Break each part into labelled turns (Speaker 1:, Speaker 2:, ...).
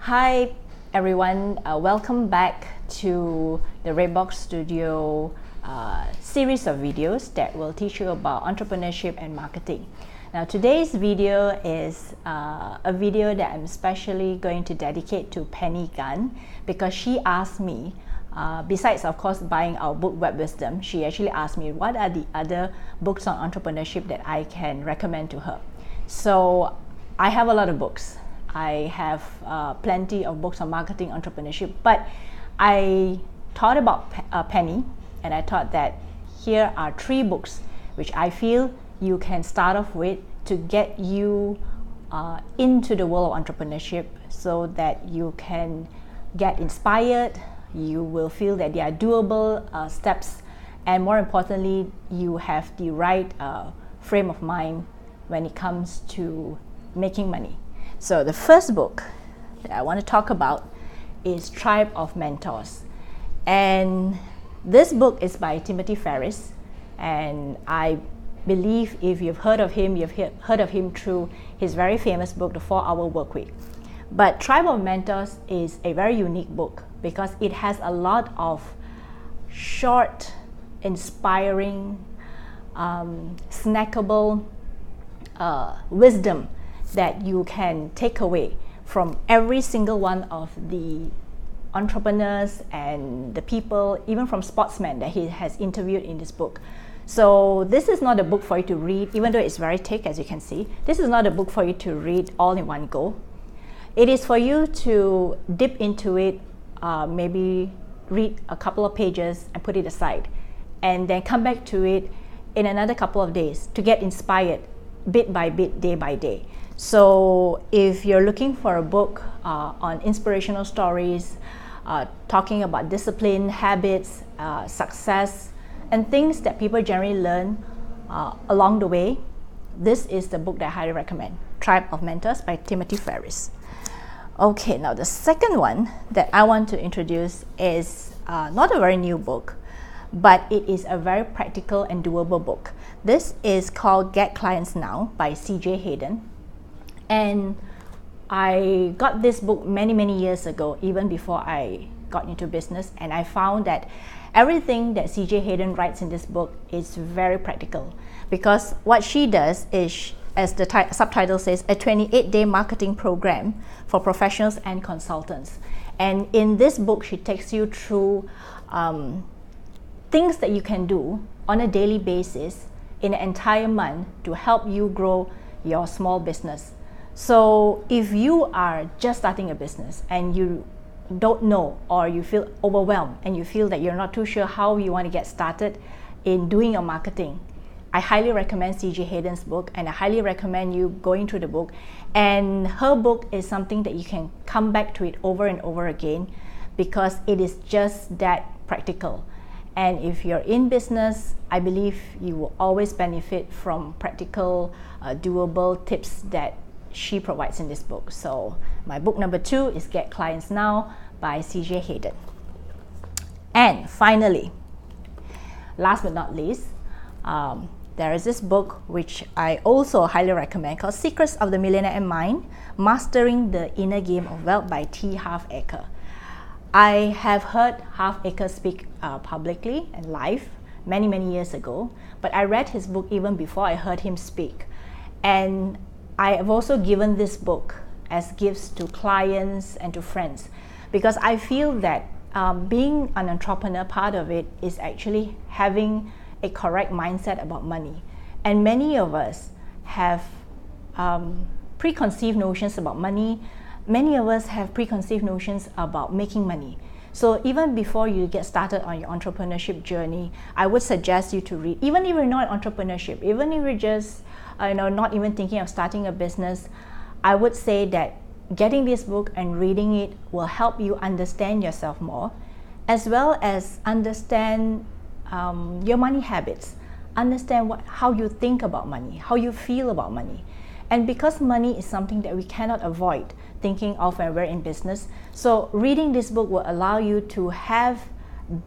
Speaker 1: Hi everyone, welcome back to the Redbox Studio series of videos that will teach you about entrepreneurship and marketing. Now today's video is a video that I'm especially going to dedicate to Penny Gan because she asked me, besides of course buying our book Web Wisdom, she actually asked me what are the other books on entrepreneurship that I can recommend to her. So I have a lot of books. I have plenty of books on marketing, entrepreneurship, but I thought about Penny, and I thought that here are 3 books which I feel you can start off with to get you into the world of entrepreneurship so that you can get inspired, you will feel that they are doable steps, and more importantly, you have the right frame of mind when it comes to making money. So the first book that I want to talk about is Tribe of Mentors. And this book is by Timothy Ferriss. And I believe if you've heard of him, you've heard of him through his very famous book, The 4-Hour Workweek. But Tribe of Mentors is a very unique book because it has a lot of short, inspiring, snackable wisdom that you can take away from every single one of the entrepreneurs and the people, even from sportsmen that he has interviewed in this book. So this is not a book for you to read, even though it's very thick as you can see. This is not a book for you to read all in one go. It is for you to dip into it, maybe read a couple of pages and put it aside, and then come back to it in another couple of days to get inspired bit by bit, day by day. So if you're looking for a book on inspirational stories, talking about discipline, habits, success, and things that people generally learn along the way, this is the book that I highly recommend, Tribe of Mentors by Timothy Ferriss. Okay, now the second one that I want to introduce is not a very new book, but it is a very practical and doable book. This is called Get Clients Now by C.J. Hayden. And I got this book many years ago, even before I got into business, and I found that everything that C.J. Hayden writes in this book is very practical, because what she does is, as the subtitle says, a 28-day marketing program for professionals and consultants. And in this book, she takes you through things that you can do on a daily basis in an entire month to help you grow your small business. So if you are just starting a business and you don't know, or you feel overwhelmed and you feel that you're not too sure how you want to get started in doing your marketing, I highly recommend C.J. Hayden's book, and I highly recommend you going through the book. And her book is something that you can come back to it over and over again because it is just that practical. And if you're in business, I believe you will always benefit from practical, doable tips that she provides in this book. So my book number 2 is Get Clients Now by C.J. Hayden. And finally, last but not least, there is this book which I also highly recommend called Secrets of the Millionaire Mind, Mastering the Inner Game of Wealth by T. Harv Eker. I have heard Harv Eker speak publicly and live many years ago, but I read his book even before I heard him speak. And I have also given this book as gifts to clients and to friends because I feel that being an entrepreneur, part of it is actually having a correct mindset about money. And many of us have preconceived notions about money. Many of us have preconceived notions about making money. So even before you get started on your entrepreneurship journey, I would suggest you to read, even if you're not entrepreneurship, even if you're just not even thinking of starting a business, I would say that getting this book and reading it will help you understand yourself more, as well as understand your money habits, understand how you think about money, how you feel about money. And because money is something that we cannot avoid thinking of when we're in business, so reading this book will allow you to have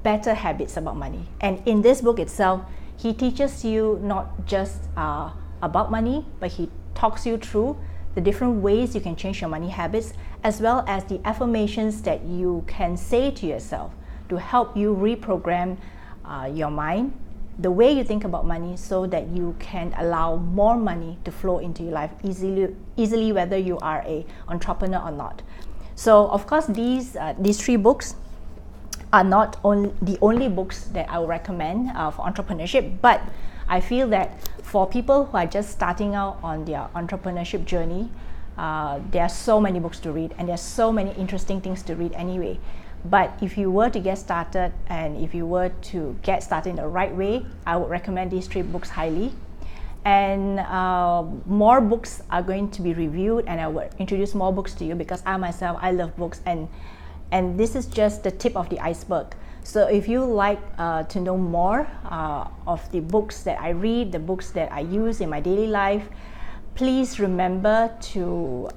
Speaker 1: better habits about money. And in this book itself, he teaches you not just about money, but he talks you through the different ways you can change your money habits, as well as the affirmations that you can say to yourself to help you reprogram your mind, the way you think about money, so that you can allow more money to flow into your life easily, whether you are an entrepreneur or not. So of course, these 3 books are not the only books that I would recommend for entrepreneurship, but I feel that for people who are just starting out on their entrepreneurship journey, there are so many books to read, and there are so many interesting things to read anyway. But if you were to get started, and if you were to get started in the right way, I would recommend these 3 books highly. And more books are going to be reviewed, and I will introduce more books to you, because I myself, I love books, and this is just the tip of the iceberg. So if you like to know more of the books that I read, the books that I use in my daily life, please remember to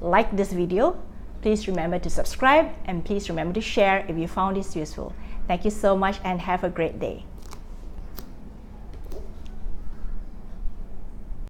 Speaker 1: like this video. Please remember to subscribe, and please remember to share if you found this useful. Thank you so much, and have a great day.